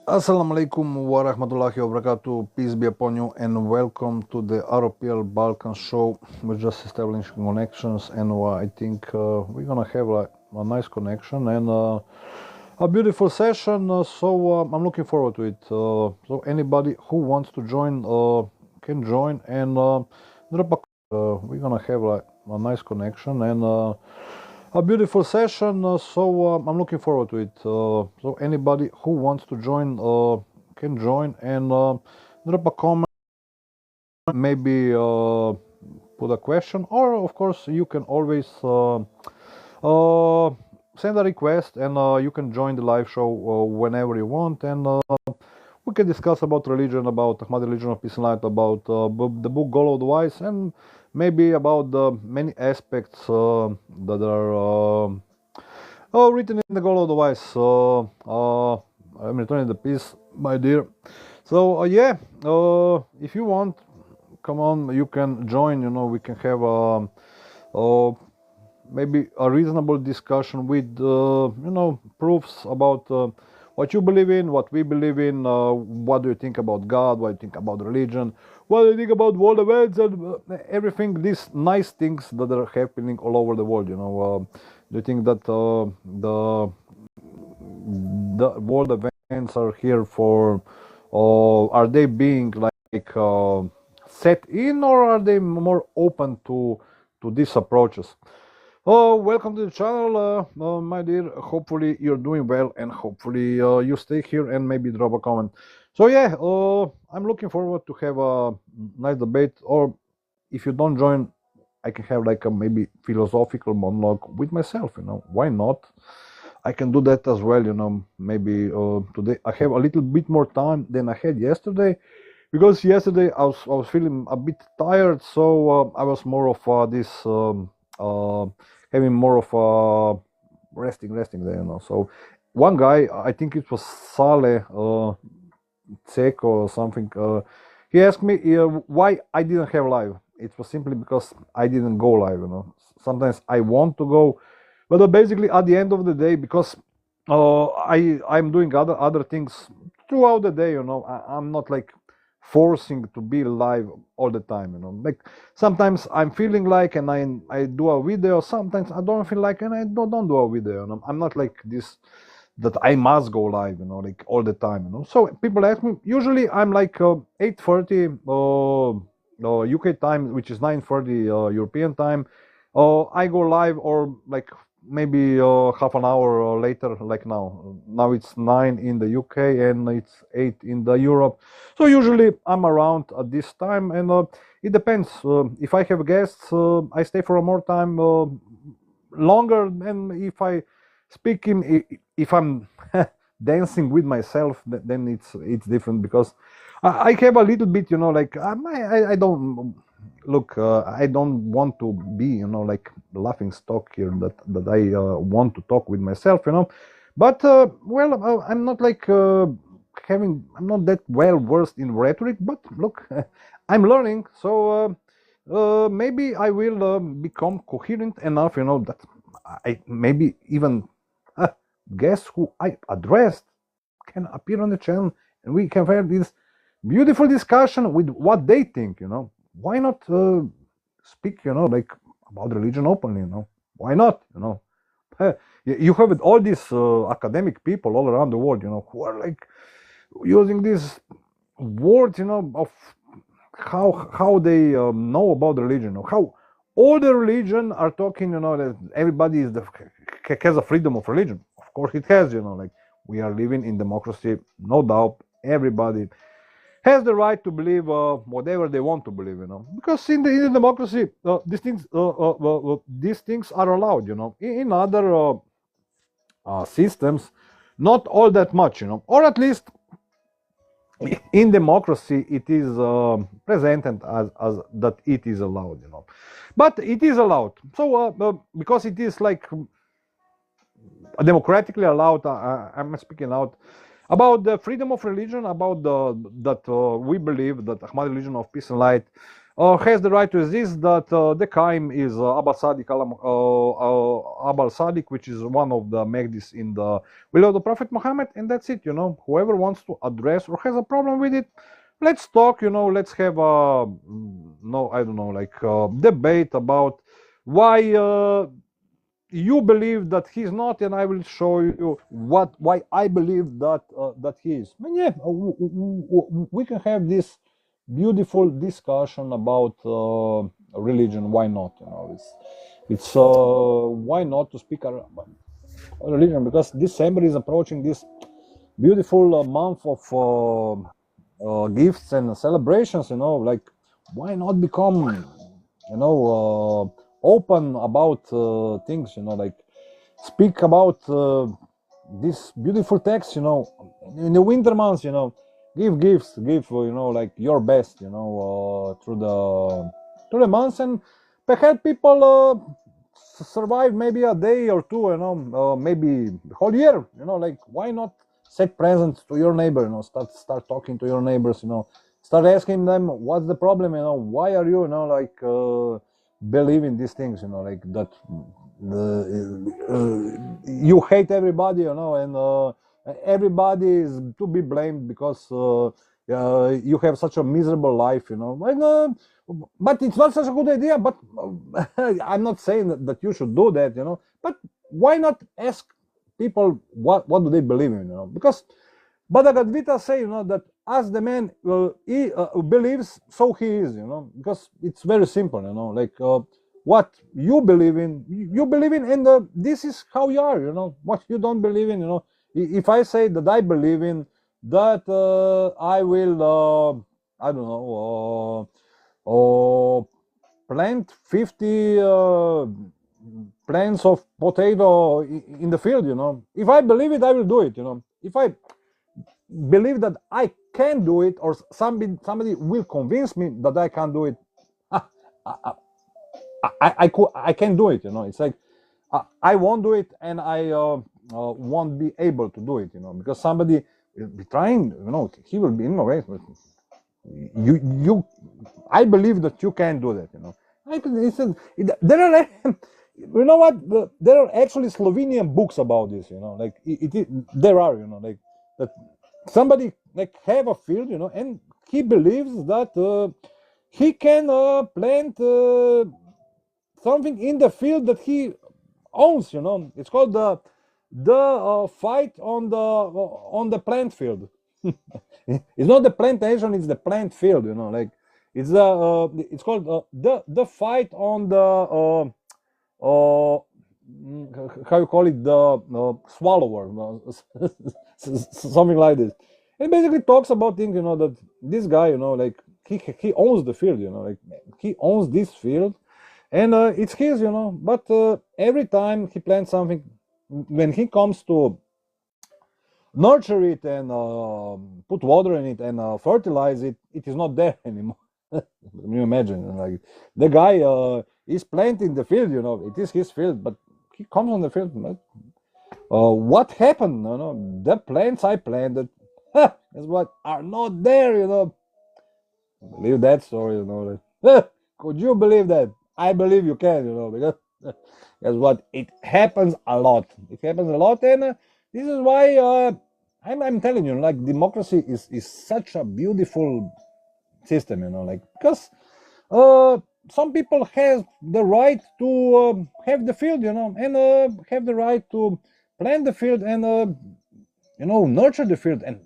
Assalamu alaikum wa rahmatullahi wa barakatuh. Peace be upon you and welcome to the ROPL Balkan show. We're just establishing connections and I think we're gonna have a nice connection and a beautiful session. So I'm looking forward to it. So anybody who wants to join can join and drop a. We're gonna have a nice connection and a beautiful session. So I'm looking forward to it. So anybody who wants to join can join and drop a comment, maybe put a question, or of course you can always uh, send a request and you can join the live show whenever you want and. We can discuss about religion, about Ahmadi religion of peace and light, about the book Goal of the Wise, and maybe about the many aspects that are written in the Goal of the Wise. I'm returning the peace, my dear. So yeah, if you want, come on, you can join. You know, we can have uh, maybe a reasonable discussion with proofs about what you believe in, what we believe in, what do you think about God, what do you think about religion, what do you think about world events and everything, these nice things that are happening all over the world. Do you think that the world events are here for, or are they being like set in, or are they more open to these approaches? Oh, welcome to the channel, my dear. Hopefully you're doing well, and hopefully you stay here and maybe drop a comment. So yeah, I'm looking forward to have a nice debate. Or if you don't join, I can have like a maybe philosophical monologue with myself. Why not? I can do that as well. Maybe today I have a little bit more time than I had yesterday, because yesterday I was feeling a bit tired, so I was more of this having more of a resting there. So one guy, I think it was Saleh Tseko or something, he asked me why I didn't have live. It was simply because I didn't go live. Sometimes I want to go, but basically at the end of the day, because I'm doing other things throughout the day. I'm not like forcing to be live all the time. Like sometimes I'm feeling like, and I do a video. Sometimes I don't feel like, and I don't do a video. I'm not like this that I must go live. Like all the time. So people ask me. Usually I'm like 8:30 UK time, which is 9:30 European time. I go live, or like maybe half an hour later, like now. Now it's 9 in the UK and it's 8 in the Europe. So usually I'm around at this time, and it depends. If I have guests, I stay for a more time, longer. And if I speak if I'm dancing with myself, then it's different, because I have a little bit, like I don't look. I don't want to be, like laughing stock here. That I want to talk with myself. But well, I'm not like I'm not that well versed in rhetoric. But look, I'm learning. So maybe I will become coherent enough, that I maybe even guests who I addressed can appear on the channel, and we can have this beautiful discussion with what they think. Why not speak, like about religion openly? Why not? You have all these academic people all around the world, who are like using these words, of how they know about religion, how all the religion are talking, that everybody has a freedom of religion. Of course it has, like we are living in democracy, no doubt. Everybody has the right to believe whatever they want to believe, because in the democracy, these things are allowed. In other systems, not all that much, or at least in democracy it is presented as that it is allowed, but it is allowed. So because it is like democratically allowed, I'm speaking out about the freedom of religion, about the that we believe that Ahmadi religion of peace and light has the right to exist, that the Qaim is Abul Sadiq, Abul Sadiq, which is one of the Mahdis in the will of the Prophet Muhammad, and that's it. Whoever wants to address or has a problem with it, let's talk. Let's have a no, I don't know, like debate about why you believe that he's not, and I will show you why I believe that he is. And yeah, we can have this beautiful discussion about religion. Why not? It's why not to speak about religion, because December is approaching, this beautiful month of gifts and celebrations. Like, why not become open about things, like speak about this beautiful text, in the winter months, give gifts, give like your best, through the months, and perhaps people survive maybe a day or two, maybe the whole year, like, why not set presents to your neighbor, start talking to your neighbors, start asking them what's the problem, why are you, like believe in these things, like that you hate everybody, and everybody is to be blamed because you have such a miserable life, and, but it's not such a good idea. But I'm not saying that you should do that, but why not ask people what do they believe in, because Bhagavad Gita say, that as the man he believes, so he is, because it's very simple, like what you believe in, and this is how you are, what you don't believe in, if I say that I believe in that I will, I don't know, plant 50 plants of potato in the field, if I believe it, I will do it, if I believe that I can do it, or somebody will convince me that I can do it, I can do it, it's like I won't do it, and I won't be able to do it, because somebody will be trying, he will be in my way. I believe that you can do that, there are you know what, there are actually Slovenian books about this, like there are, like that somebody like have a field, and he believes that he can plant something in the field that he owns, it's called the fight on the plant field. It's not the plantation, it's the plant field, like it's it's called the fight on the how you call it, the swallower, something like this. It basically talks about things, that this guy, like he owns the field, like he owns this field, and it's his, but every time he plants something, when he comes to nurture it and put water in it and fertilize it, it is not there anymore. Can you imagine? Like the guy is planting the field, it is his field, but he comes on the field. What happened? The plants I planted, is what are not there. Believe that story. Could you believe that? I believe you can. Because that's what it happens a lot. It happens a lot, and this is why I'm telling you, like democracy is such a beautiful system, like because some people have the right to have the field, and have the right to plant the field and nurture the field, and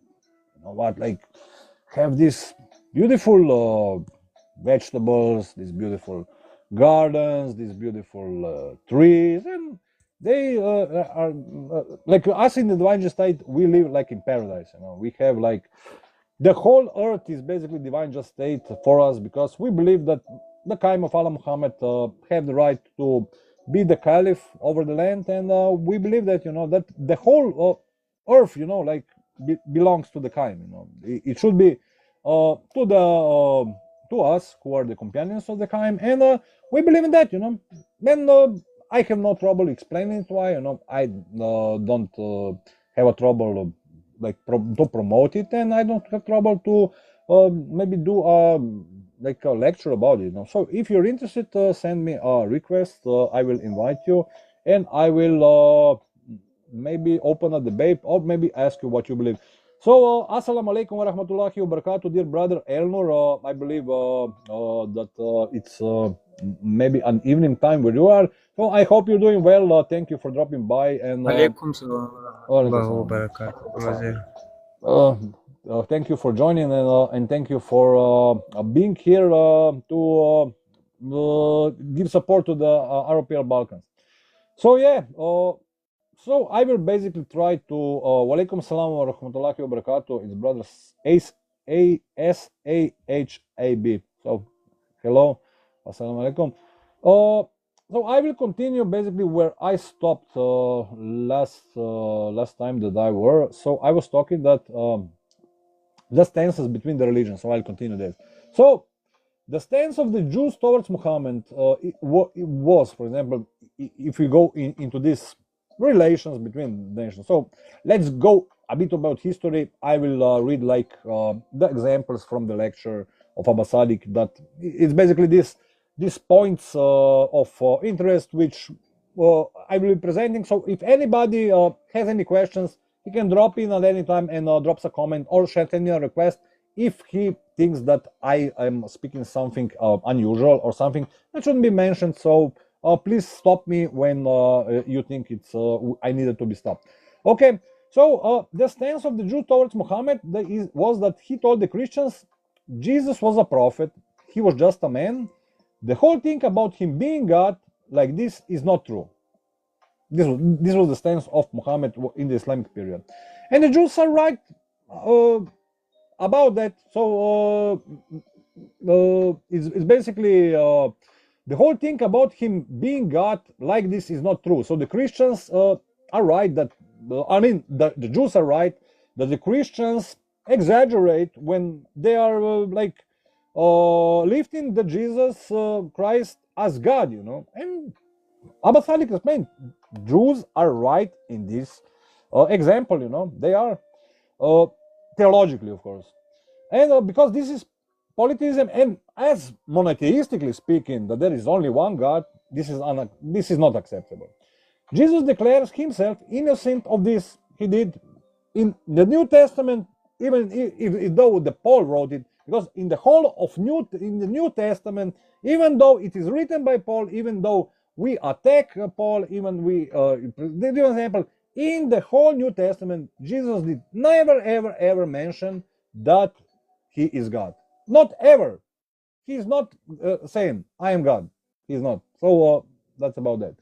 what, like have these beautiful vegetables, these beautiful gardens, these beautiful trees, and they are like us in the Divine State. We live like in paradise. We have like the whole earth is basically Divine State for us, because we believe that the Qaim of Allah Muhammad have the right to be the Caliph over the land, and we believe that that the whole earth, like belongs to the Qaim. It should be to the to us who are the companions of the Qaim, and we believe in that. And I have no trouble explaining it why. I don't have a trouble like to promote it, and I don't have trouble to maybe do a like a lecture about it. So if you're interested, send me a request. I will invite you, and I will maybe open a debate or maybe ask you what you believe. So, assalamu alaikum wa rahmatullahi wa barakatuh, dear brother Elnur. I believe that it's maybe an evening time where you are. So, I hope you're doing well. Thank you for dropping by. And Alaikum salam wa rahmatullahi wa barakatuh. Thank you for joining, and thank you for being here to give support to the European Balkans. So, yeah. So I will basically try to walaikum salam wa rahmatullahi wa barakatuh. It's brother Sahab. So hello, assalamu alaikum. So I will continue basically where I stopped last time that I were. So I was talking that the stances between the religions. So I'll continue this. So the stance of the Jews towards Muhammad it was, for example, if we go into this relations between nations. So let's go a bit about history. I will read like the examples from the lecture of Abba Sadiq, that it's basically these points of interest which I will be presenting. So if anybody has any questions, he can drop in at any time and drops a comment or send me a request if he thinks that I am speaking something unusual or something that shouldn't be mentioned. So please stop me when you think it's I needed to be stopped. Okay, so the stance of the Jew towards Muhammad was that he told the Christians Jesus was a prophet, he was just a man. The whole thing about him being God like this is not true. This was the stance of Muhammad in the Islamic period. And the Jews are right about that. So it's basically the whole thing about him being God like this is not true. So the Christians are right that, the Jews are right that the Christians exaggerate when they are lifting the Jesus Christ as God, And Abba Sadiq explained, Jews are right in this example, They are theologically, of course. And because this is polytheism, and as monotheistically speaking, that there is only one God, this is not acceptable. Jesus declares himself innocent of this. He did in the New Testament, even if though the Paul wrote it, because in the whole of in the New Testament, even though it is written by Paul, even though we attack Paul, even we give an example, in the whole New Testament, Jesus did never ever mention that he is God. Not ever. He is not saying, I am God. He is not. So that's about that.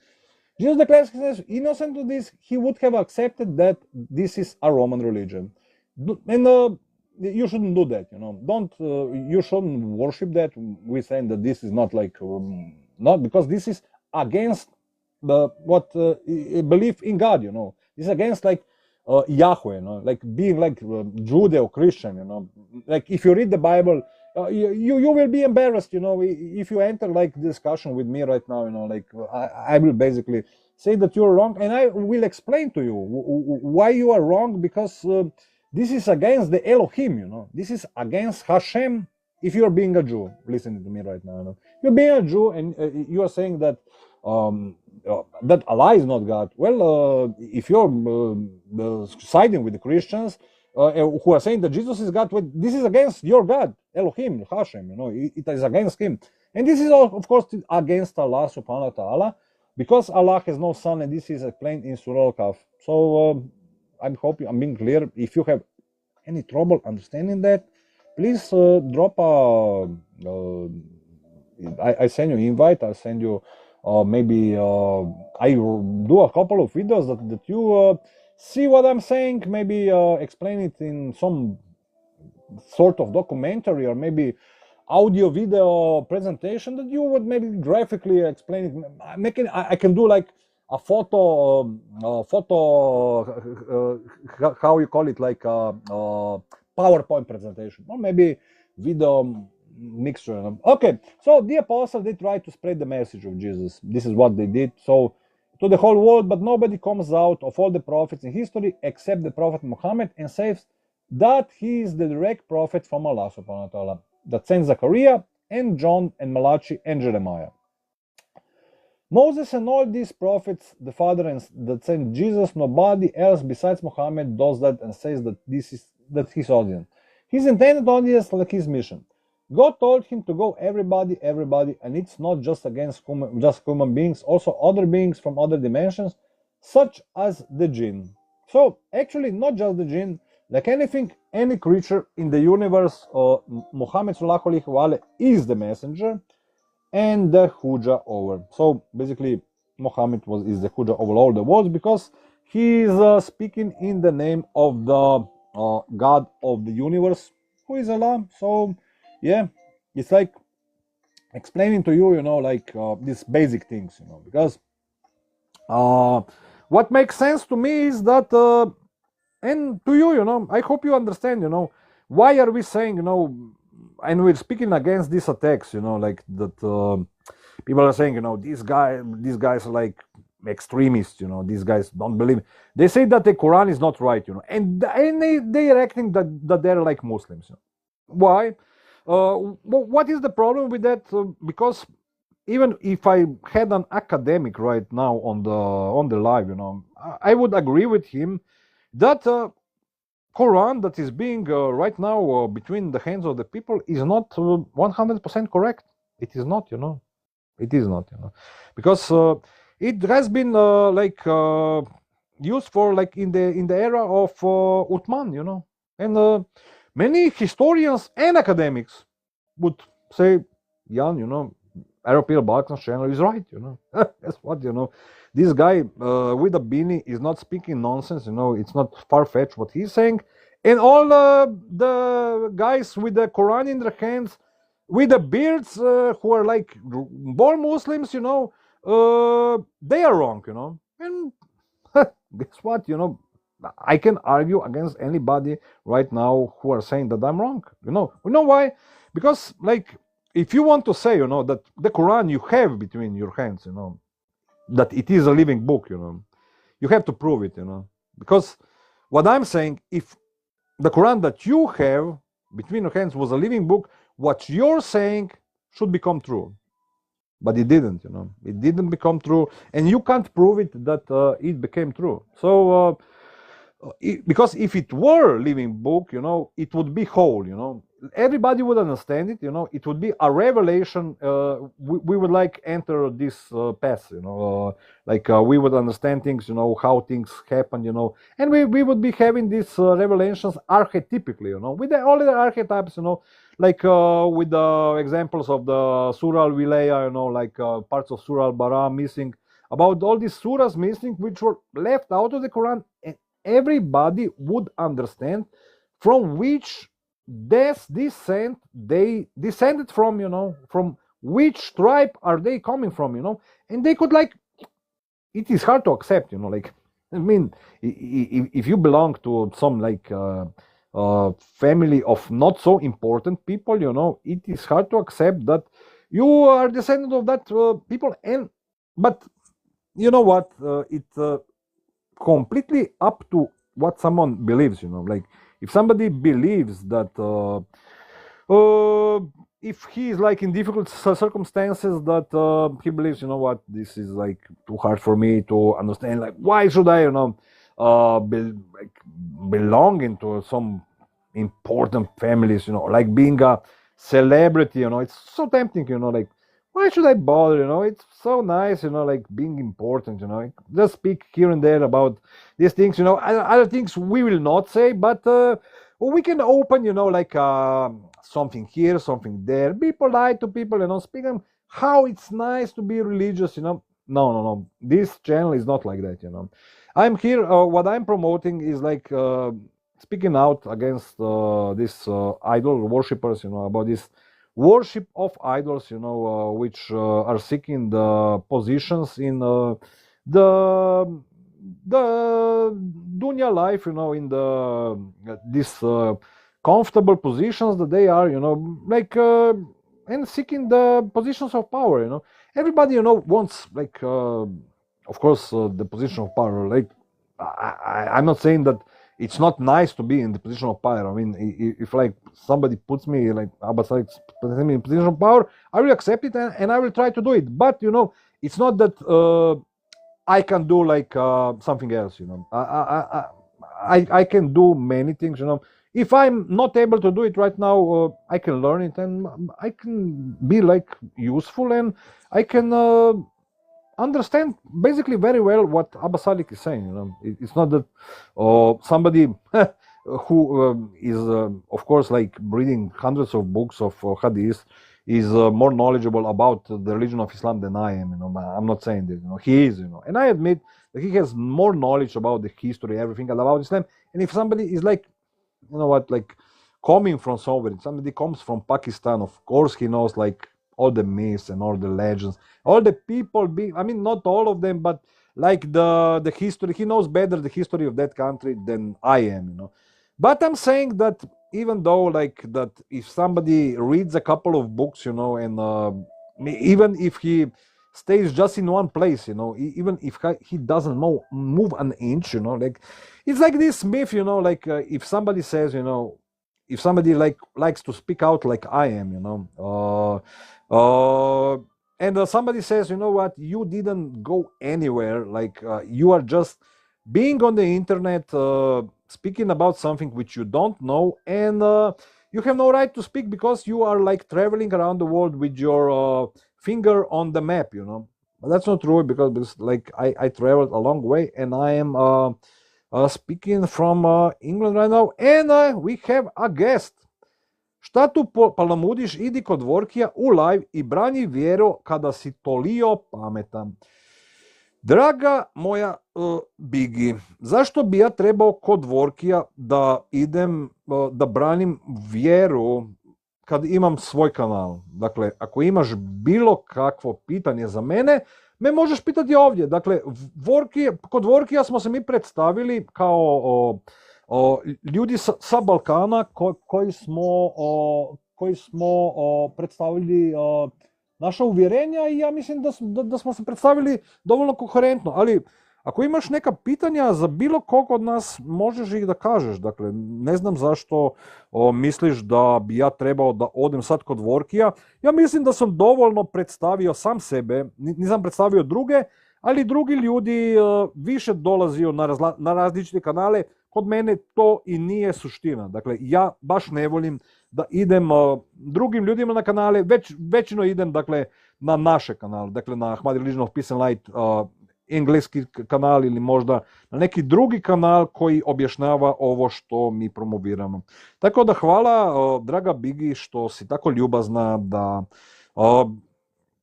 Jesus declares himself innocent of this. He would have accepted that this is a Roman religion. And you shouldn't do that, Don't, you shouldn't worship that. We're saying that this is not like, not because this is against what belief in God, This is against like Yahweh, like being like Judeo-Christian, Like if you read the Bible, you will be embarrassed, if you enter like discussion with me right now, like I will basically say that you're wrong, and I will explain to you why you are wrong, because this is against the Elohim, This is against Hashem. If you're being a Jew, listening to me right now, you're being a Jew and you are saying that that Allah is not God. Well, if you're siding with the Christians who are saying that Jesus is God, well, this is against your God, Elohim, Hashem, it is against him. And this is, of course, against Allah subhanahu wa ta'ala, because Allah has no son, and this is explained in Surah Al-Kahf. So I hope I'm being clear. If you have any trouble understanding that, please drop I send you invite. I'll send you maybe I do a couple of videos that you see what I'm saying, maybe explain it in some sort of documentary or maybe audio video presentation that you would maybe graphically explain it. I can do like a photo how you call it, like PowerPoint presentation, or maybe video mixture. Okay, so the apostles, they tried to spread the message of Jesus. This is what they did, so to the whole world, but nobody comes out of all the prophets in history except the prophet Muhammad and says that he is the direct prophet from Allah subhanahu wa ta'ala, that sent Zechariah and John and Malachi and Jeremiah. Moses and all these prophets, the Father and that sent Jesus, nobody else besides Muhammad does that and says that this is his audience. His intended audience, like his mission. God told him to go everybody, and it's not just against human beings, also other beings from other dimensions, such as the jinn. So actually, not just the jinn, like anything, any creature in the universe, Muhammad sallallahu alaihi wasallam is the messenger and the Hujjah over. So basically, Muhammad is the Hujjah over all the worlds because he is speaking in the name of the God of the universe, who is Allah. So yeah, it's like explaining to you, like these basic things, because what makes sense to me is that, and to you, I hope you understand, why are we saying, and we're speaking against these attacks, like that people are saying, these guys are like extremists, these guys don't believe. They say that the Quran is not right, and they're acting that they're like Muslims. Why? What is the problem with that? Because even if I had an academic right now on the live, I would agree with him that Quran that is being right now between the hands of the people is not 100% correct. It is not, It is not, because it has been used for like in the era of Uthman, and many historians and academics would say, Jan, Arab Balkans channel is right, That's what, this guy with a beanie is not speaking nonsense, it's not far-fetched what he's saying. And all the guys with the Quran in their hands, with the beards, who are like born Muslims, they are wrong, And guess what, I can argue against anybody right now who are saying that I'm wrong. You know why? Because like if you want to say, that the Quran you have between your hands, that it is a living book, you have to prove it, because what I'm saying, if the Quran that you have between your hands was a living book, what you're saying should become true. But it didn't, It didn't become true, and you can't prove it that it became true. So, because if it were a living book, it would be whole, Everybody would understand it, It would be a revelation. We would like enter this path, we would understand things, how things happen, and we would be having these revelations archetypically, with all the archetypes, like with the examples of the Surah Al-Wilaya, like parts of Surah Al-Bara missing, about all these surahs missing, which were left out of the Quran, and everybody would understand from which they descended from, from which tribe are they coming from, and they could like, it is hard to accept, like, I mean, if you belong to some like family of not so important people, it is hard to accept that you are descendant of that people, but you know what, it's completely up to what someone believes, like if somebody believes that if he is like in difficult circumstances, that he believes, what, this is like too hard for me to understand, like why should I, belong into some important families, like being a celebrity, it's so tempting, like why should I bother, it's so nice, like being important, just speak here and there about these things, other things we will not say, but we can open, like something here, something there, be polite to people, speak them how it's nice to be religious, no, this channel is not like that, I'm here, what I'm promoting is like speaking out against these idol worshippers, about this worship of idols, which are seeking the positions in the dunya life, in the these comfortable positions that they are, like and seeking the positions of power, everybody, wants like of course the position of power. Like I'm not saying that it's not nice to be in the position of power. I mean, if like somebody puts me like Abbas puts me in position of power, I will accept it and I will try to do it. But it's not that I can do like something else. I can do many things. If I'm not able to do it right now, I can learn it and I can be like useful and I can understand basically very well what Abbas Salik is saying. It's not that somebody who is of course like reading hundreds of books of hadith is more knowledgeable about the religion of Islam than I am. I'm not saying this. He is. And I admit that he has more knowledge about the history, everything about Islam. And if somebody is like, like coming from somewhere, somebody comes from Pakistan, of course he knows like all the myths and all the legends, all the people I mean, not all of them, but like the history, he knows better the history of that country than I am. But I'm saying that even though like that, if somebody reads a couple of books, and even if he stays just in one place, even if he doesn't move an inch, like it's like this myth, like if somebody says, if somebody likes to speak out like I am, and somebody says, what, you didn't go anywhere, like you are just being on the internet, speaking about something which you don't know, and you have no right to speak because you are like traveling around the world with your finger on the map, But that's not true because like I traveled a long way and I am speaking from England right now, and we have a guest. Šta tu palamudiš, idi kod Dvorkija u live i brani vjero kada si tolio pametan. Draga moja Bigi, zašto bi ja trebao kod Dvorkija da idem, da branim vjeru kad imam svoj kanal? Dakle, ako imaš bilo kakvo pitanje za mene, me možeš pitati ovdje. Dakle, kod Dvorkija smo se mi predstavili kao ljudi sa Balkana koji smo predstavili naša uvjerenja i ja mislim da smo se predstavili dovoljno koherentno, ali ako imaš neka pitanja za bilo kog od nas, možeš ih da kažeš. Dakle, ne znam zašto misliš da bi ja trebao da odem sad kod Dvorkija. Ja mislim da sam dovoljno predstavio sam sebe, nisam predstavio druge, ali drugi ljudi više dolazio na različite kanale. Kod mene to i nije suština. Dakle, ja baš ne volim da idem drugim ljudima na kanale, većino idem dakle, na naše kanale, dakle na Ahmadi Religion of Peace and Light, engleski kanal ili možda na neki drugi kanal koji objašnjava ovo što mi promoviramo. Tako da hvala, draga Bigi, što si tako ljubazna da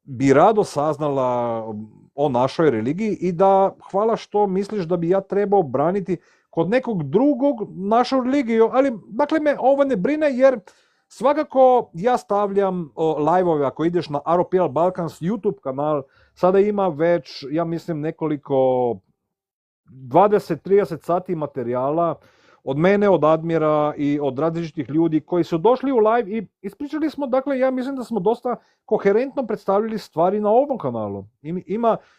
bi rado saznala o našoj religiji i da hvala što misliš da bi ja trebao braniti kod nekog drugog našu religiju, ali dakle me ovo ne brine jer svakako ja stavljam live-ove, ako ideš na ROPL Balkans YouTube kanal, sada ima već, ja mislim, nekoliko 20-30 sati materijala od mene, od Admira i od različitih ljudi koji su došli u live i ispričali smo, dakle, ja mislim da smo dosta koherentno predstavili stvari na ovom kanalu.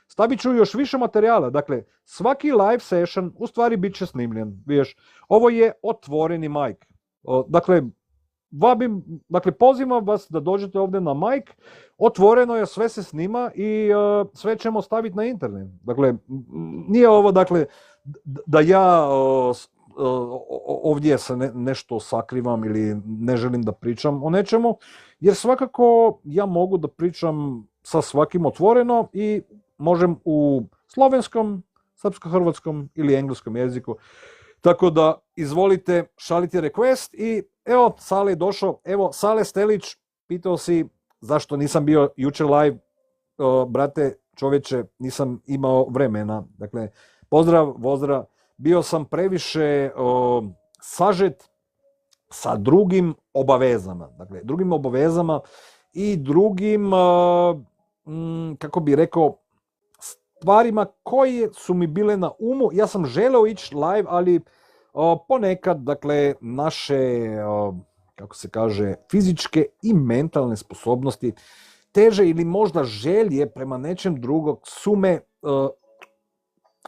Stavit ću još više materijala, dakle, svaki live session u stvari bit će snimljen, vidiš, ovo je otvoreni mic. Dakle, pozivam vas da dođete ovdje na mic, otvoreno je, sve se snima i sve ćemo staviti na internet. Dakle, nije ovo, dakle, da ja ovdje se nešto sakrivam ili ne želim da pričam o nečemu, jer svakako ja mogu da pričam sa svakim otvoreno i možem u slovenskom, srpsko-hrvatskom ili engleskom jeziku. Tako da izvolite, šalite request i evo, Sale je došao. Evo, Sale Stelić, pitao si zašto nisam bio jučer live. Brate, čovječe, nisam imao vremena. Dakle, pozdrav. Bio sam previše sažet sa drugim obavezama. Dakle, drugim obavezama i drugim, kako bi rekao, stvarima koje su mi bile na umu. Ja sam želeo ići live, ali ponekad, dakle, naše, kako se kaže, fizičke i mentalne sposobnosti, teže ili možda želje prema nečem drugog su me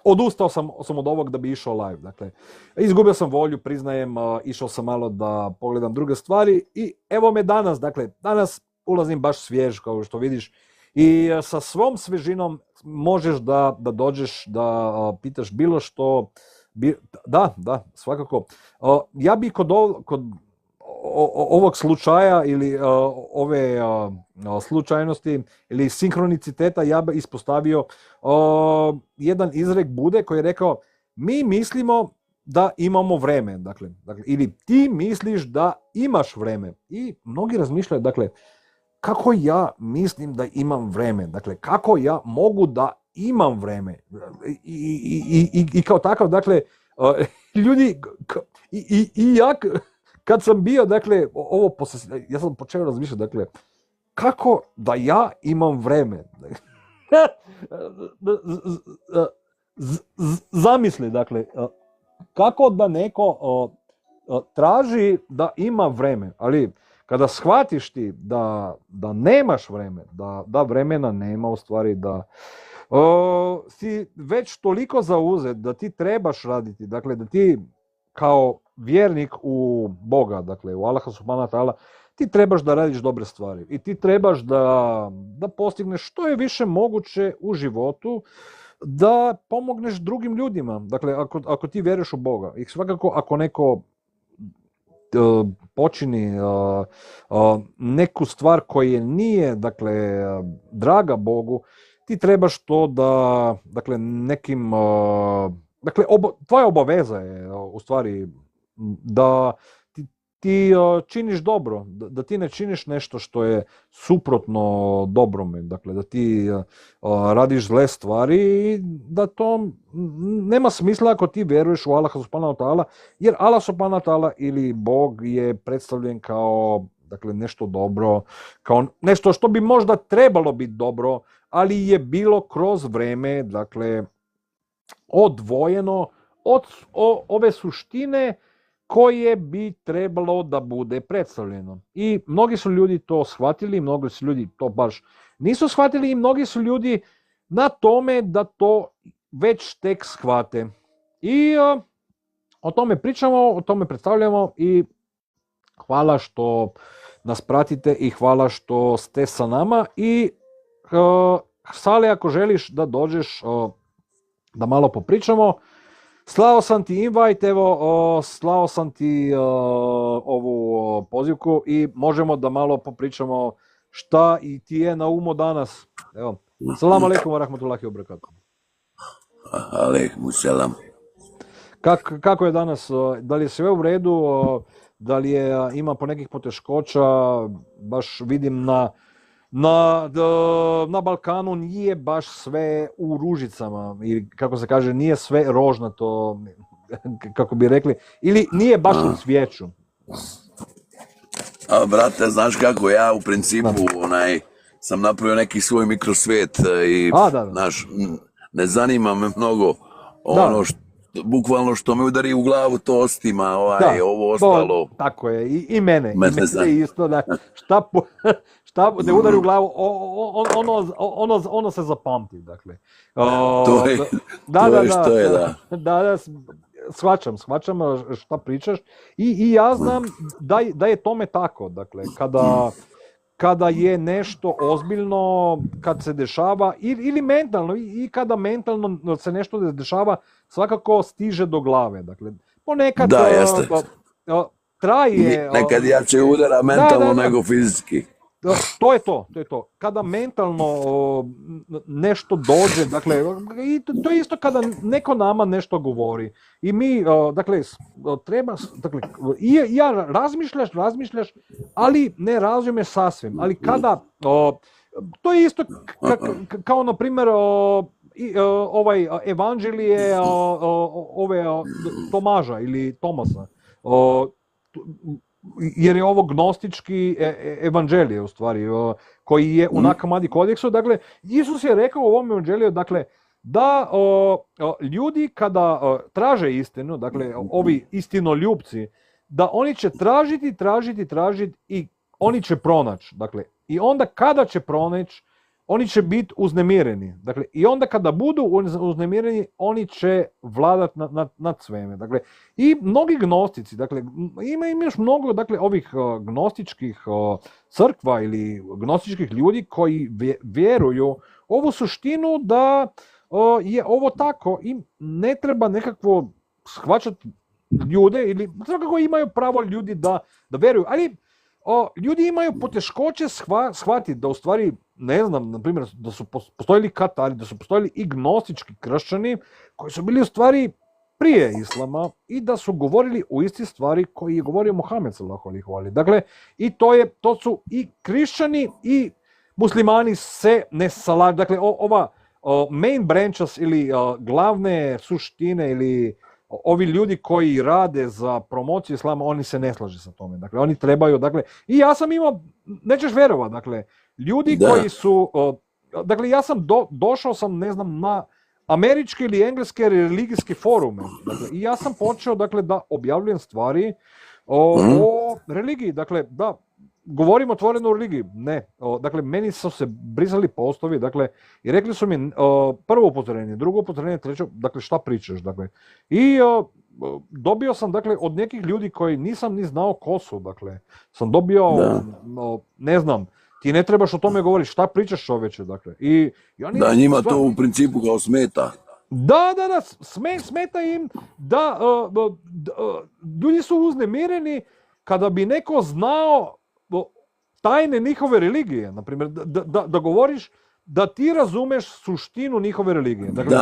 odustao sam od ovog da bi išao live. Dakle, izgubio sam volju, priznajem, išao sam malo da pogledam druge stvari i evo me danas. Dakle, danas ulazim baš svjež, kao što vidiš, i sa svom svježinom možeš da dođeš, da pitaš bilo što. Da, svakako. Ja bi kod ovog slučaja ili ove slučajnosti ili sinkroniciteta ja bi ispostavio jedan izrek Bude koji je rekao: mi mislimo da imamo vreme, dakle, ili ti misliš da imaš vreme. I mnogi razmišljaju, dakle, kako ja mislim da imam vreme, dakle, kako ja mogu da imam vreme. I kao takav, dakle, ljudi, i ja kad sam bio, dakle, ja sam počeo razmišljati, dakle, kako da ja imam vreme. Zamisli, dakle, kako da neko traži da ima vreme, ali kada shvatiš ti da nemaš vreme, da vremena nema, u stvari da si već toliko zauzet da ti trebaš raditi, dakle, da ti kao vjernik u Boga, dakle u Allaha subhanahu wa ta'ala, ti trebaš da radiš dobre stvari i ti trebaš da postigneš što je više moguće u životu, da pomogneš drugim ljudima. Dakle, ako ti vjeruješ u Boga i svakako ako neko počini neku stvar koja nije, dakle, draga Bogu, ti trebaš to da, dakle, nekim, dakle, tvoja obaveza je u stvari da ti činiš dobro, da ti ne činiš nešto što je suprotno dobrome, dakle, da ti radiš zle stvari i da to nema smisla ako ti vjeruješ u Allaha subhanahu wa ta'ala, jer Allah subhanahu wa ta'ala ili Bog je predstavljen kao, dakle, nešto dobro, kao nešto što bi možda trebalo biti dobro, ali je bilo kroz vreme, dakle, odvojeno od ove suštine koje bi trebalo da bude predstavljeno. I mnogi su ljudi to shvatili, mnogi su ljudi to baš nisu shvatili i mnogi su ljudi na tome da to već tek shvate. I o tome pričamo, o tome predstavljamo i hvala što nas pratite i hvala što ste sa nama. I Sale, ako želiš da dođeš da malo popričamo, slao sam ti invite, evo, slao sam ti ovu pozivku i možemo da malo popričamo šta i ti je na umu danas. Evo, salam alaikum wa rahmatullahi wa barakatuh. Alaikum salam. Kako je danas? Da li je sve u redu? Da li ima po nekih poteškoća? Baš vidim na Balkanu nije baš sve u ružicama, ili kako se kaže, nije sve rožnato, kako bi rekli, ili nije baš u cvijeću. Brate, znaš kako, ja u principu sam napravio neki svoj mikrosvijet i znaš, ne zanima me mnogo ono bukvalno što me udari u glavu, to ostima, ovo ostalo. Tako je, i mene isto, da, šta ne udari u glavu, ono se zapamti, dakle. To je što je, da. Da, shvaćam šta pričaš i ja znam da je tome tako, dakle, kada je nešto ozbiljno, kad se dešava, ili mentalno, i kada mentalno se nešto dešava, svakako stiže do glave, dakle, ponekad traje... Nekad jače udara mentalno nego fizički. To je to. Kada mentalno nešto dođe, dakle, i to je isto kada neko nama nešto govori. I mi, dakle, treba, dakle, ja razmišljaš, ali ne razumiješ sasvim. Ali kada, to je isto kao, na primjer, ovaj evanđelje Tomaža ili Tomasa. Jer je ovo gnostički evanđelje, u stvari, koji je u Nakamadi kodeksu. Dakle, Isus je rekao u ovom evanđelju, dakle, da ljudi kada traže istinu, dakle, ovi istinoljupci, da oni će tražiti i oni će pronaći. Dakle, i onda kada će pronaći, oni će biti uznemireni. Dakle, i onda kada budu uznemireni, oni će vladati nad sveme. Dakle, i mnogi gnostici, dakle, ima još mnogo, dakle, ovih gnostičkih crkva ili gnostičkih ljudi koji vjeruju ovu suštinu da je ovo tako i ne treba nekakvo shvaćati ljude ili svakako imaju pravo ljudi da vjeruju, ali ljudi imaju poteškoće shvatiti da u stvari, ne znam, na primjer, da su postojali katari, da su postojali i gnostički kršćani koji su bili u stvari prije islama i da su govorili o isti stvari koji je govorio Mohamed sallallahu alejhi ve sellem. Dakle, i to su i kršćani i muslimani se ne slažu. Dakle, ova main branches ili glavne suštine ili ovi ljudi koji rade za promociju islama, oni se ne slaže sa tome. Dakle, oni trebaju, dakle, i ja sam imao, nećeš vjerovati, dakle, ljudi koji su, dakle, ja sam došao sam, ne znam, na američke ili engleske religijske forume. Dakle, i ja sam počeo, dakle, da objavljujem stvari o religiji. Dakle, da, govorim otvoreno o religiji. Ne. Dakle, meni su se brisali postovi, dakle, i rekli su mi prvo upozorenje, drugo upozorenje, treće, dakle, šta pričaš, dakle. I dobio sam, dakle, od nekih ljudi koji nisam ni znao ko su, dakle, sam dobio, ne znam, ti ne trebaš o tome govoriti, šta pričaš čoveče, dakle. I oni, da, njima to u principu kao smeta. Da, smeta im da ljudi su uznemireni kada bi neko znao tajne njihove religije, na primjer, da govoriš da ti razumeš suštinu njihove religije. Dakle,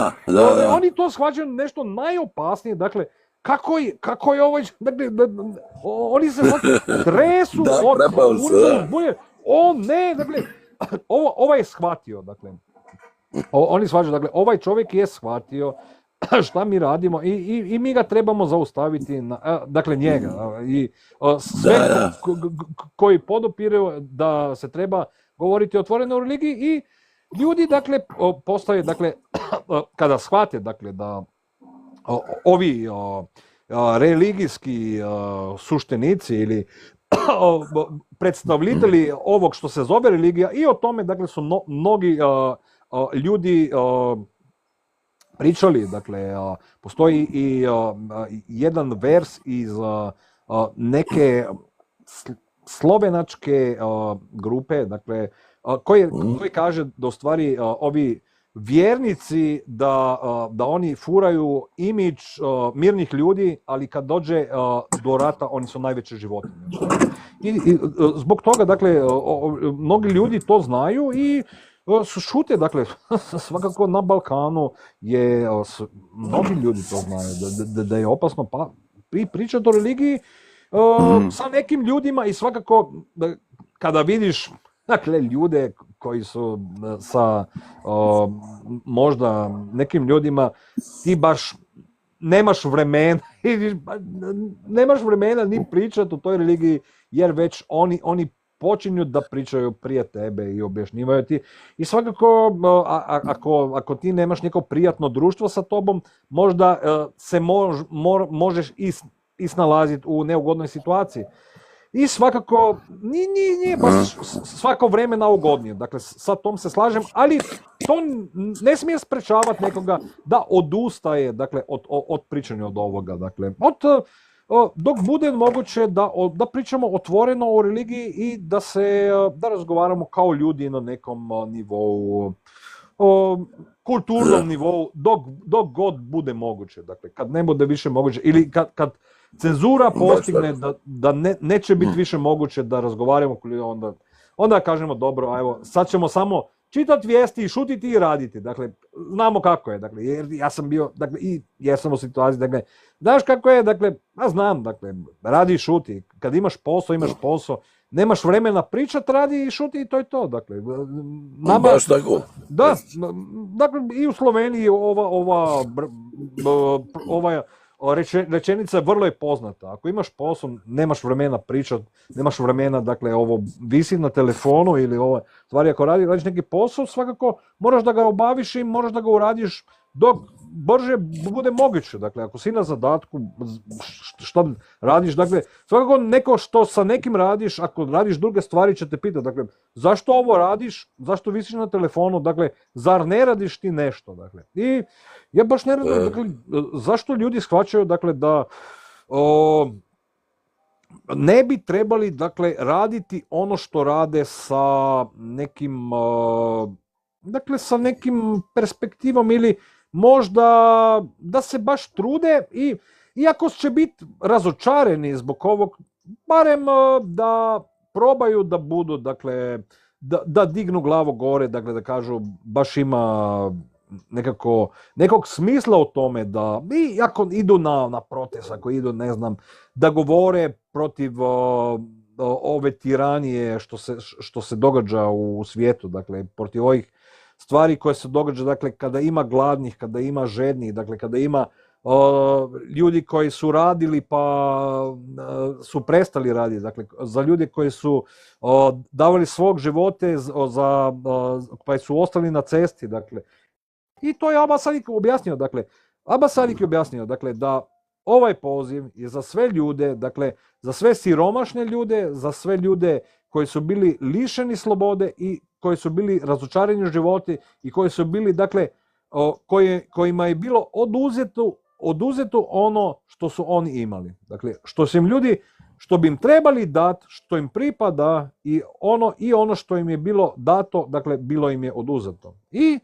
oni to shvaćaju nešto najopasnije, dakle, kako je ovaj, dakle, oni se tresu od ne, dakle, ovaj je shvatio, dakle, oni shvaćaju, dakle, ovaj čovjek je shvatio šta mi radimo i mi ga trebamo zaustaviti, dakle, njega i sve koji podupiraju da se treba govoriti otvoreno o religiji i ljudi, dakle, postaje, dakle, kada shvate, dakle, da ovi religijski suštenici ili predstavitelji ovog što se zove religija i o tome, dakle, su mnogi ljudi pričali, dakle, postoji i jedan vers iz neke slovenačke grupe, dakle, koji kaže da u stvari ovi vjernici da oni furaju imidž mirnih ljudi, ali kad dođe do rata oni su najveće životinje. I zbog toga, dakle, mnogi ljudi to znaju i šute, dakle, svakako na Balkanu je, mnogi ljudi to znaju, da je opasno pričati o religiji sa nekim ljudima i svakako kada vidiš, dakle, ljude koji su sa možda nekim ljudima, ti baš nemaš vremena ni pričati o toj religiji, jer već oni počinju da pričaju prije tebe i objašnjivaju ti. I svakako, ako ti nemaš neko prijatno društvo sa tobom, možda se možeš i snalaziti u neugodnoj situaciji. I svakako, nije baš svako vrijeme naugodnije, dakle, sa tom se slažem, ali to ne smije sprečavati nekoga da odustaje, dakle, od pričanja od ovoga, dakle, dok bude moguće da pričamo otvoreno o religiji i da razgovaramo kao ljudi na nekom nivou, kulturnom nivou, dok god bude moguće, dakle, kad ne bude više moguće, ili kad cenzura postigne da neće biti više moguće da razgovaramo, onda kažemo dobro, evo, sad ćemo samo čitati vijesti i šutiti i raditi, dakle, znamo kako je, dakle, jer ja sam bio, dakle, i jer sam u situaciji, dakle, znaš kako je, dakle, ja znam, dakle, radi i šuti, kad imaš posao, nemaš vremena pričat, radi i šuti i to je to, dakle, baš tako. Da, dakle, i u Sloveniji ova rečenica vrlo je poznata. Ako imaš posao, nemaš vremena pričat, nemaš vremena, dakle, visi na telefonu ili stvari, ako radiš neki posao, svakako moraš da ga obaviš i moraš da ga uradiš dok brže bude moguće. Dakle, ako si na zadatku, što radiš, dakle, svakako neko što sa nekim radiš, ako radiš druge stvari će te pitati, dakle, zašto ovo radiš, zašto visiš na telefonu, dakle, zar ne radiš ti nešto, dakle. I ja baš ne radim, dakle, zašto ljudi shvaćaju, dakle, da ne bi trebali, dakle, raditi ono što rade sa nekim, dakle, sa nekim perspektivom ili možda da se baš trude i iako će biti razočareni zbog ovog, barem da probaju da budu, dakle, da dignu glavu gore, dakle, da kažu baš ima nekog smisla u tome da, i ako idu na protest, ako idu, ne znam, da govore protiv ove tiranije što se događa u svijetu, dakle, protiv ovih stvari koje se događa, dakle, kada ima gladnih, kada ima žednih, dakle, kada ima ljudi koji su radili pa su prestali raditi, dakle, za ljude koji su davali svog živote pa su ostali na cesti, dakle. I to je Abbas Sadiq objasnio, dakle, da ovaj poziv je za sve ljude, dakle, za sve siromašne ljude, za sve ljude koji su bili lišeni slobode i koji su bili razočarani u životi i koji su bili, dakle, kojima je bilo oduzeto ono što su oni imali. Dakle, što su im ljudi, što bi im trebali dati, što im pripada i ono što im je bilo dato, dakle, bilo im je oduzeto. I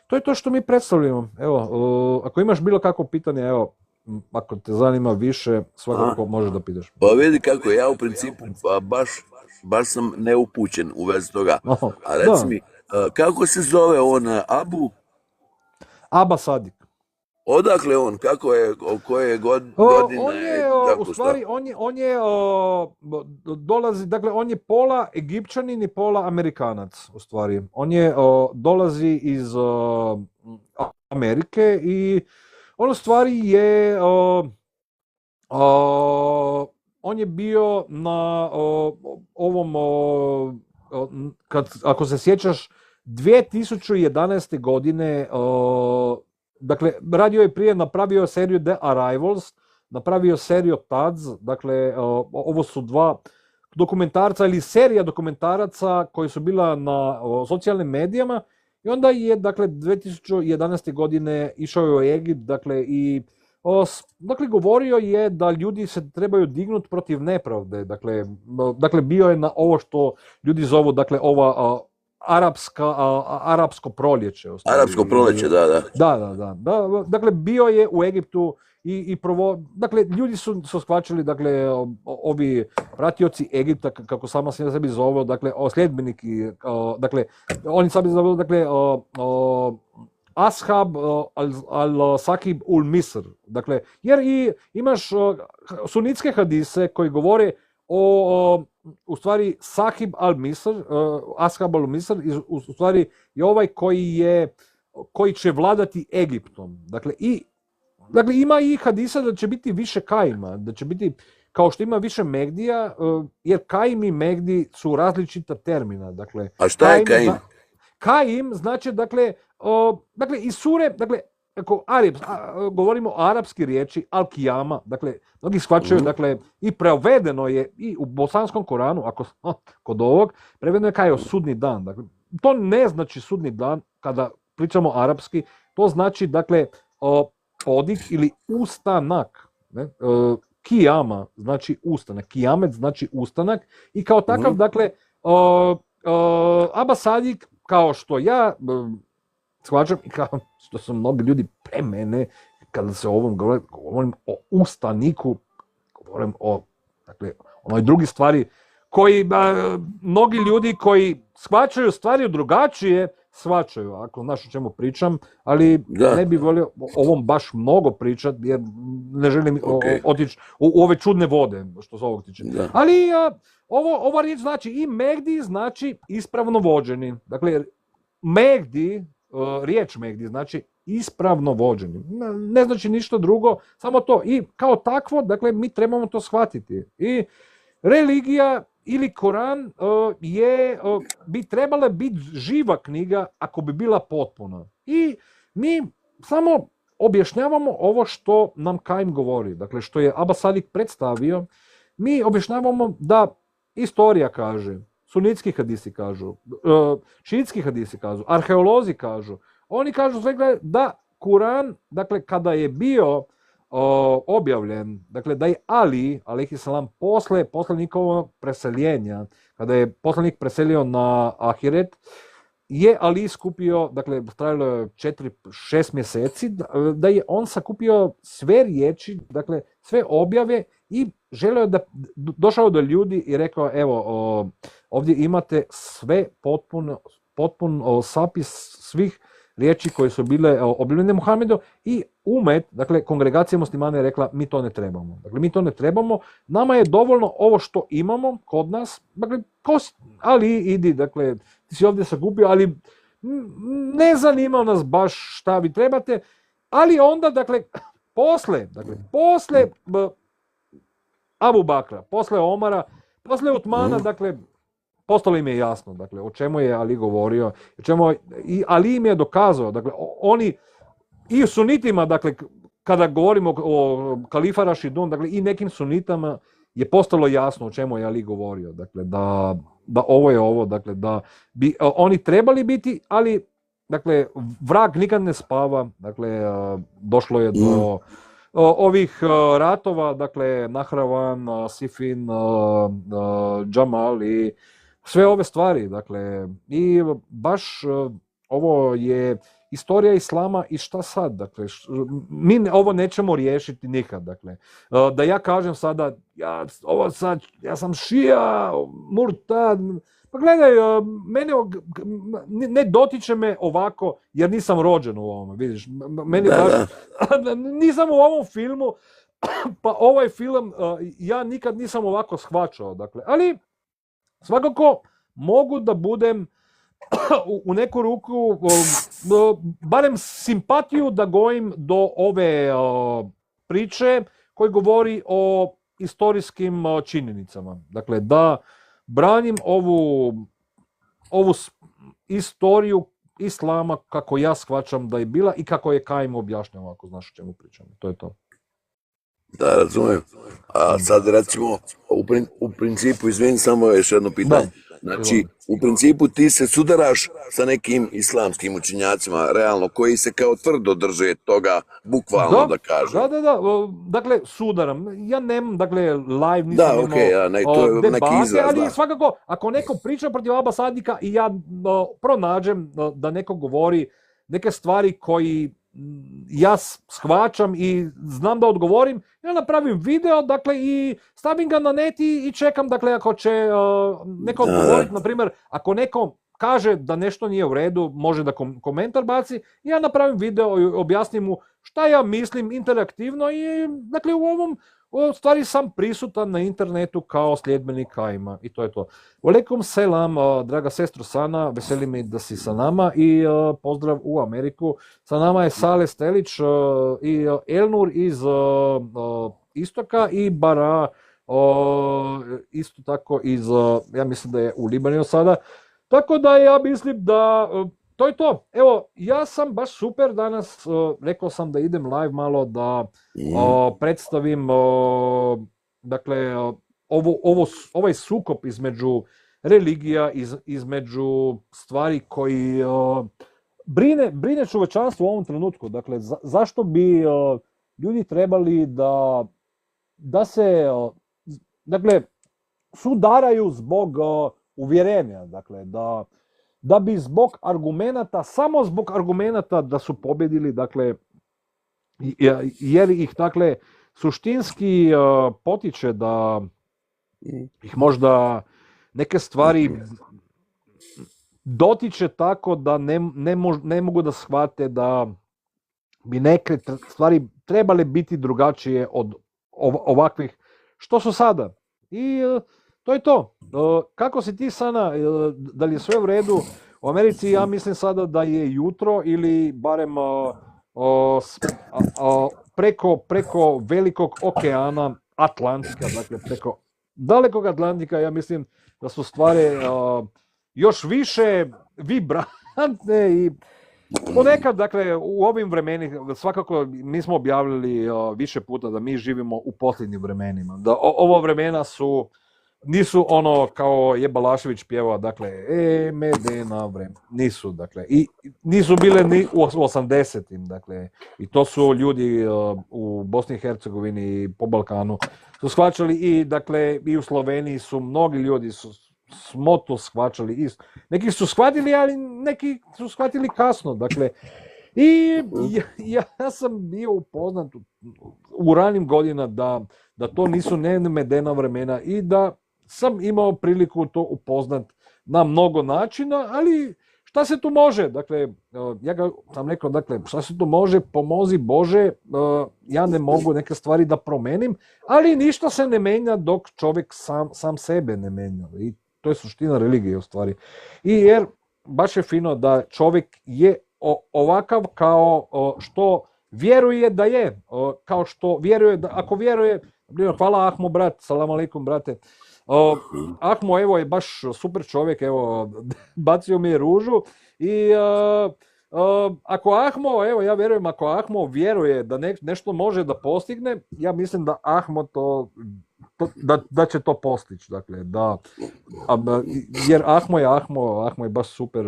to je to što mi predstavljamo. Evo, ako imaš bilo kakvo pitanje, evo, ako te zanima više, svakako možeš da pitaš. Pa vidi kako, ja u principu baš sam neupućen u vezi toga. A reci mi, kako se zove on, Abbas Sadiq. Odakle on, kako je, koje godine? On je, u stvari, dolazi, dakle, on je pola Egipćanin i pola Amerikanac, u stvari. On je, dolazi iz Amerike i on u stvari je, on je bio na ovom, ako se sjećaš, 2011. godine, dakle, radio je prije, napravio seriju The Arrivals, napravio seriju Tads, dakle, ovo su dva dokumentarca ili serija dokumentaraca koji su bila na socijalnim medijama i onda je, dakle, 2011. godine išao je u Egipt, dakle, i dakle, govorio je da ljudi se trebaju dignuti protiv nepravde, dakle, bio je na ovo što ljudi zovu, dakle, ova arapsko proljeće. Arapsko proljeće, da. Da. Dakle, bio je u Egiptu i dakle, ljudi su shvaćali, dakle, ovi pratioci Egipta, kako sama se sebi zove, dakle, sljedbeniki, dakle, oni sebi zove, dakle, Ashab al-Sakib ul-Misr, dakle, jer i imaš sunitske hadise koji govore u stvari Sahib al-Misr, Ashab al-Misr, u stvari je ovaj koji će vladati Egiptom. Dakle, ima i hadisa da će biti više Kaima, da će biti, kao što ima više Megdija, jer Kaim i Megdi su različita termina. Dakle, a šta je Kaim? Kaim znači, dakle, iz sure, dakle, ako govorimo o arapski riječi, al-Kijama, dakle, mnogi shvaćaju, dakle, i prevedeno je i u bosanskom Koranu, ako kod ovog, prevedeno je kao sudni dan. Dakle, to ne znači sudni dan, kada pričamo arapski, to znači, dakle, podig ili ustanak. Kijama znači ustanak, kijamet znači ustanak i kao takav, dakle, Abbas Sadiq, kao što ja shvaćam i kao što su mnogi ljudi pre mene, kada se o ovom govorim o ustaniku, govorim o, dakle, onoj drugi stvari, koji mnogi ljudi koji shvaćaju stvari drugačije, shvaćaju, ako znaš o čemu pričam, ali ne bih volio o ovom baš mnogo pričati, jer ne želim otići u ove čudne vode, što se ovog tiče. Ali ova riječ znači i Megdi znači ispravno vođeni. Dakle, Megdi, riječ Megdi znači ispravno vođeni. Ne znači ništa drugo, samo to. I kao takvo, dakle, mi trebamo to shvatiti. I religija ili Koran bi trebala biti živa knjiga ako bi bila potpuna. I mi samo objašnjavamo ovo što nam Kaim govori, dakle što je Abbas Sadik predstavio, mi objašnjavamo da istorija kaže, sunitski hadisi kažu, šiitski hadisi kažu, arheolozi kažu, oni kažu sve da Kuran, dakle kada je bio objavljen, dakle da je Ali, alejhiselam, posle poslanikovog preseljenja, kada je poslanik preselio na Ahiret, je Ali skupio, dakle trajalo je 4-6 mjeseci, da je on sakupio sve riječi, dakle sve objave i želio da došao do ljudi i rekao, evo, ovdje imate sve potpun sapis svih riječi koje su bile objavljene Muhamedu i umet, dakle kongregacija muslimana je rekla, mi to ne trebamo. Dakle, mi to ne trebamo, nama je dovoljno ovo što imamo kod nas, dakle, ali idi, dakle, ti si ovdje sakupio, ali ne zanima nas baš šta vi trebate, ali onda, dakle, posle Abu Bakra, posle Omara, posle Utmana, dakle, postalo im je jasno, dakle, o čemu je Ali govorio, i Ali im je dokazao, dakle, oni, i sunitima, dakle, kada govorimo o kalifa Rašidun, dakle, i nekim sunitama je postalo jasno o čemu je Ali govorio, dakle, da ovo je ovo, dakle, da bi oni trebali biti, ali, dakle, vrag nikad ne spava, dakle, došlo je do ovih ratova, dakle, Nahravan, Sifin, Džamal i sve ove stvari, dakle, i baš ovo je istorija islama i šta sad, dakle, mi ovo nećemo riješiti nikad, dakle, da ja kažem sada, ja sam šija, murtad, pa gledaj, mene ne dotiče me ovako, jer nisam rođen u ovome, vidiš, meni baš, nisam u ovom filmu, pa ovaj film ja nikad nisam ovako shvaćao, dakle, ali svakako mogu da budem u neku ruku, barem simpatiju da gojim do ove priče koji govori o istorijskim činjenicama. Dakle, da branim ovu istoriju islama kako ja shvaćam da je bila i kako je Kaim objašnjava, ako znaš o čemu pričam. To je to. Da, razumijem. A sad recimo, u principu, izvini, samo još jedno pitanje. Znači, u principu ti se sudaraš sa nekim islamskim učenjacima, realno, koji se kao tvrdo drže toga, bukvalno da kažem. Da. Dakle, sudaram. Ja nemam, dakle, live nisam imao debate, ali svakako, ako neko priča protiv Abbas Sadika i ja pronađem da neko govori neke stvari koji ja shvaćam i znam da odgovorim, ja napravim video, dakle, i stavim ga na net i čekam, dakle, ako će neko odgovoriti, na primjer, ako neko kaže da nešto nije u redu, može da komentar baci, ja napravim video i objasnim mu šta ja mislim interaktivno i, dakle, u ovom stvari sam prisutan na internetu kao sljedbenik Kaima i to je to. Alejkum selam, draga sestro Sana, veseli me da si sa nama i pozdrav u Ameriku. Sa nama je Sale Stelić i Elnur iz istoka i Bara isto tako iz, ja mislim da je u Libaniju sada. Tako da ja mislim da to je to. Evo, ja sam baš super danas, rekao sam da idem live malo da predstavim, dakle, ovaj sukob između religija, između stvari koji brine čovječanstvo u ovom trenutku. Dakle, zašto bi ljudi trebali da se, dakle, sudaraju zbog uvjerenja, dakle, da bi zbog argumenata, samo zbog argumenata da su pobjedili, dakle, jer ih, dakle, suštinski potiče da ih možda neke stvari dotiče tako da ne mogu da shvate da bi neke stvari trebale biti drugačije od ovakvih što su sada. I to je to. Kako si ti, Sana, da li je sve u redu? U Americi ja mislim sada da je jutro ili barem preko velikog okeana Atlantika, dakle preko dalekog Atlantika, ja mislim da su stvari još više vibrantne i Ponekad, dakle, u ovim vremenima, svakako mi smo objavili više puta da mi živimo u posljednjim vremenima, da ovo vremena nisu ono kao je Balašević pjevao, dakle, medena vremena, nisu, dakle, i nisu bile ni u 80-im, dakle, i to su ljudi u Bosni i Hercegovini i po Balkanu su shvaćali i, dakle, i u Sloveniji su mnogi ljudi smo to shvaćali isto. Neki su shvatili, ali neki su shvatili kasno, dakle, i ja sam bio upoznat u ranim godina da to nisu medena vremena i da sam imao priliku to upoznat na mnogo načina, ali šta se tu može? Dakle, ja ga sam rekao, dakle, šta se tu može, pomozi Bože, ja ne mogu neke stvari da promenim, ali ništa se ne menja dok čovjek sam sebe ne menja. I to je suština religije u stvari. I jer baš je fino da čovjek je ovakav kao što vjeruje da je, kao što vjeruje da, ako vjeruje, hvala Ahmo brat, salam alaikum brate, Ahmo evo je baš super čovjek, evo bacio mi je ružu i ako Ahmo, evo ja vjerujem, ako Ahmo vjeruje da nešto može da postigne, ja mislim da Ahmo da će to postići, dakle, jer Ahmo je baš super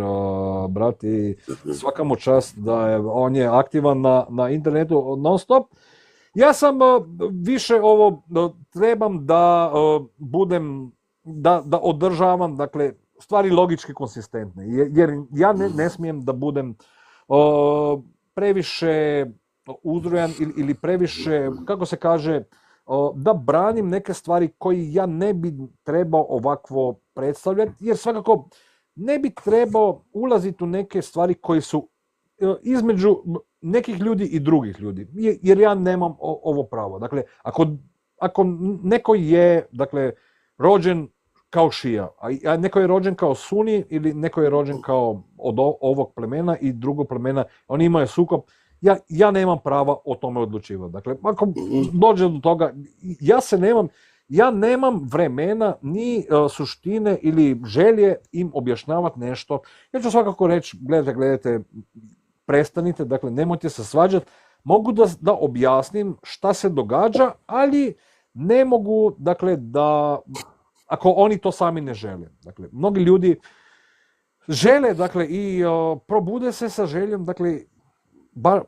brat i svaka mu čast da on je aktivan na internetu non stop. Ja sam više trebam da budem, da održavam, dakle, stvari logički konsistentne, jer ja ne smijem da budem previše uzrojan ili previše, kako se kaže, da branim neke stvari koje ja ne bi trebao ovakvo predstavljati, jer svakako ne bi trebao ulaziti u neke stvari koje su između nekih ljudi i drugih ljudi, jer ja nemam ovo pravo. Dakle, ako neko je, dakle, rođen kao šija, a neko je rođen kao suni ili neko je rođen kao od ovog plemena i drugog plemena, oni imaju sukob, ja nemam prava o tome odlučivati. Dakle, ako dođe do toga, ja nemam vremena ni suštine ili želje im objašnjavati nešto. Ja ću svakako reći, gledajte, prestanite, dakle, nemojte se svađati. Mogu da objasnim šta se događa, ali ne mogu, dakle, ako oni to sami ne žele. Dakle, mnogi ljudi žele, dakle, i probude se sa željom, dakle,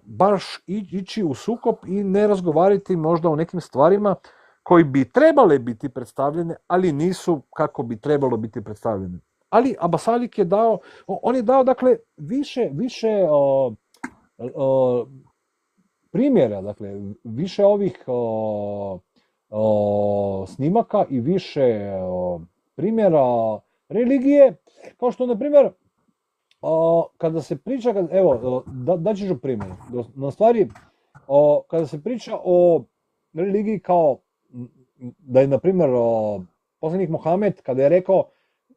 baš ići u sukob i ne razgovarati možda o nekim stvarima koji bi trebale biti predstavljene, ali nisu kako bi trebalo biti predstavljene. Ali Abasalik je dao, dakle, više primjera, dakle, više ovih snimaka i više primjera religije, kao što, na primjer, kada se priča, evo, daći ću primjer, na stvari, kada se priča o religiji kao, da je, na primjer, poslanik Mohamed, kada je rekao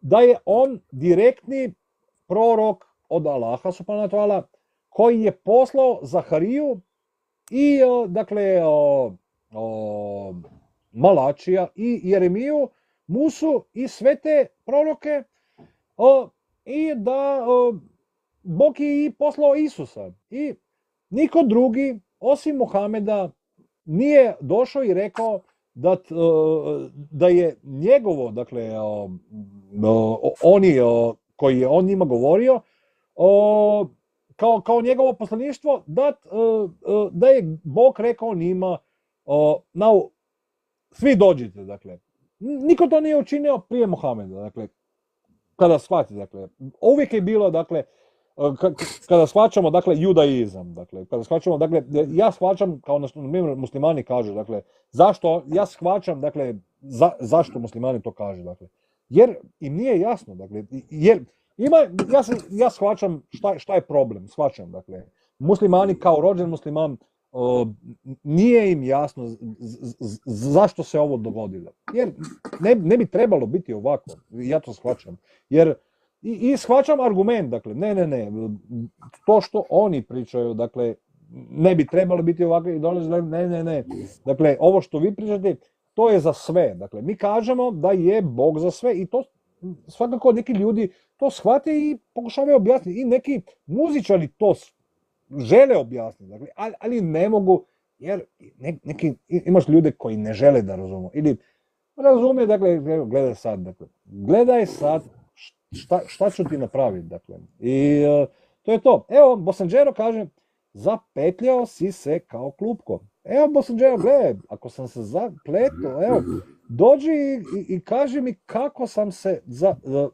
da je on direktni prorok od Allaha subhanahu wa ta'ala, koji je poslao Zahariju i, dakle, Malačija i Jeremiju, Musu i sve te proroke, i da Bog je i poslao Isusa. I niko drugi, osim Mohameda, nije došao i rekao da je njegovo, dakle, oni koji je on njima govorio, kao njegovo poslaništvo, da je Bog rekao njima, svi dođite, dakle. Niko to nije učinio prije Mohameda, dakle, kada shvati, dakle, uvijek je bilo, dakle, kada shvaćamo, dakle, judaizam, dakle, kada shvaćamo, dakle, ja shvaćam, kao muslimani kažu, dakle, zašto, ja shvaćam, dakle, zašto muslimani to kažu, dakle, jer im nije jasno, dakle, jer ja shvaćam šta je problem, shvaćam, dakle, muslimani kao rođen musliman, nije im jasno zašto se ovo dogodilo, jer ne bi trebalo biti ovako, ja to shvaćam, jer i shvaćam argument, dakle, ne, to što oni pričaju, dakle, ne bi trebalo biti ovako i dolaze, ne, dakle, ovo što vi pričate, to je za sve, dakle, mi kažemo da je Bog za sve i svakako neki ljudi to shvate i pokušavaju objasniti. I neki muzičari to žele objasniti, dakle, ali ne mogu, jer imaš ljude koji ne žele da razumu. Ili razumije, dakle, gledaj sad šta ću ti napraviti, dakle. I to je to. Evo, Bosanđero kaže, zapetljao si se kao klupko. Evo, Bosanđero, gledaj, ako sam se zapletao, evo, dođi i kaži mi kako sam se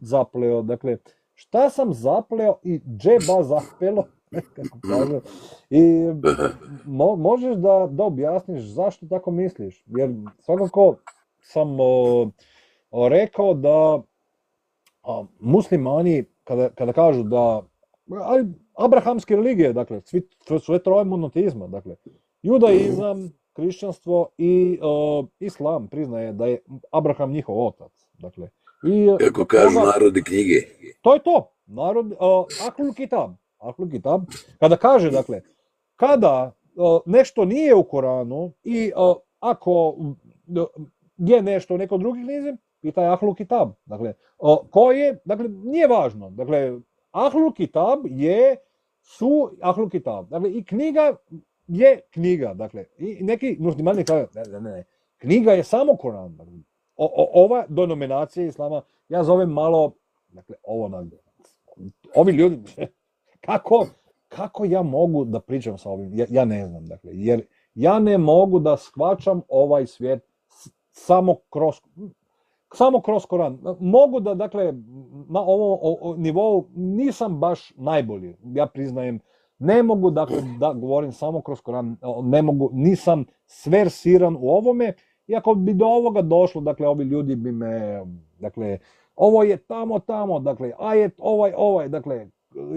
zapleo, dakle, šta sam zapleo i džeba zapelo, kako kaže. I možeš da objasniš zašto tako misliš, jer svakako sam rekao da muslimani, kada kažu da, ali abrahamske religije, dakle, sve troje monoteizma, dakle, judaizam, krišćanstvo i islam priznaje da je Abraham njihov otac, dakle. Kako kažu narodi knjige. To je to, Ahlul Kitab, kada kaže, dakle, kada nešto nije u Koranu i ako je nešto u nekoj drugi knjizi, pitaj Ahlul Kitab, dakle, ko je, dakle, nije važno, dakle, Ahlul Kitab su Ahlul Kitab, dakle, i knjiga je knjiga, dakle, i neki muslimani kažu, ne, knjiga je samo Koran, dakle, ova denominacija islama, ja zovem malo, dakle, ovi ljudi, kako ja mogu da pričam sa ovim, ja ne znam, dakle, jer ja ne mogu da shvaćam ovaj svijet samo kroz Koran. Mogu da, dakle, na ovom nivou nisam baš najbolji, ja priznajem, ne mogu, dakle, da govorim samo kroz Koran, ne mogu, nisam sversiran u ovome, i ako bi do ovoga došlo, dakle, ovi ljudi bi me, dakle, ovo je tamo, dakle, ajet, ovaj, dakle,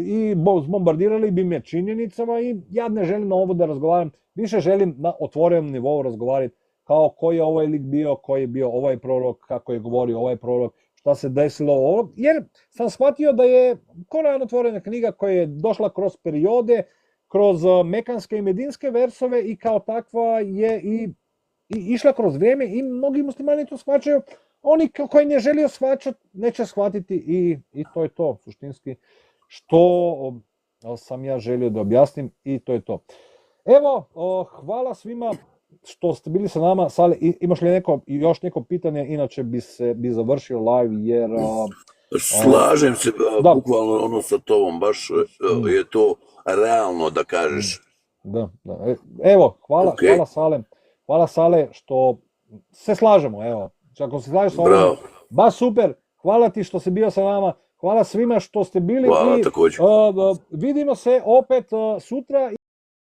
i bombardirali bi me činjenicama i ja ne želim na ovo da razgovaram, više želim na otvorenom nivou razgovarati kao koji je ovaj lik bio, koji je bio ovaj prorok, kako je govorio ovaj prorok, šta se desilo ovo, jer sam shvatio da je Koran otvorena knjiga koja je došla kroz periode, kroz mekanske i medinske versove i kao takva je i išla kroz vrijeme i mnogi muslimani to shvaćaju, oni koji ne želio shvaćati neće shvatiti i to je to suštinski što sam ja želio da objasnim i to je to. Evo, hvala svima što ste bili sa nama. Sale, imaš li još neko pitanje, inače bi završio live jer... Slažem se, bukvalno ono sa tobom, baš je to realno da kažeš. Da. Evo, hvala Sale. Hvala Sale što se slažemo, evo. Ako se slažeš sa ovim, baš super. Hvala ti što si bio sa nama. Hvala svima što ste bili. Hvala također. Vidimo se opet sutra.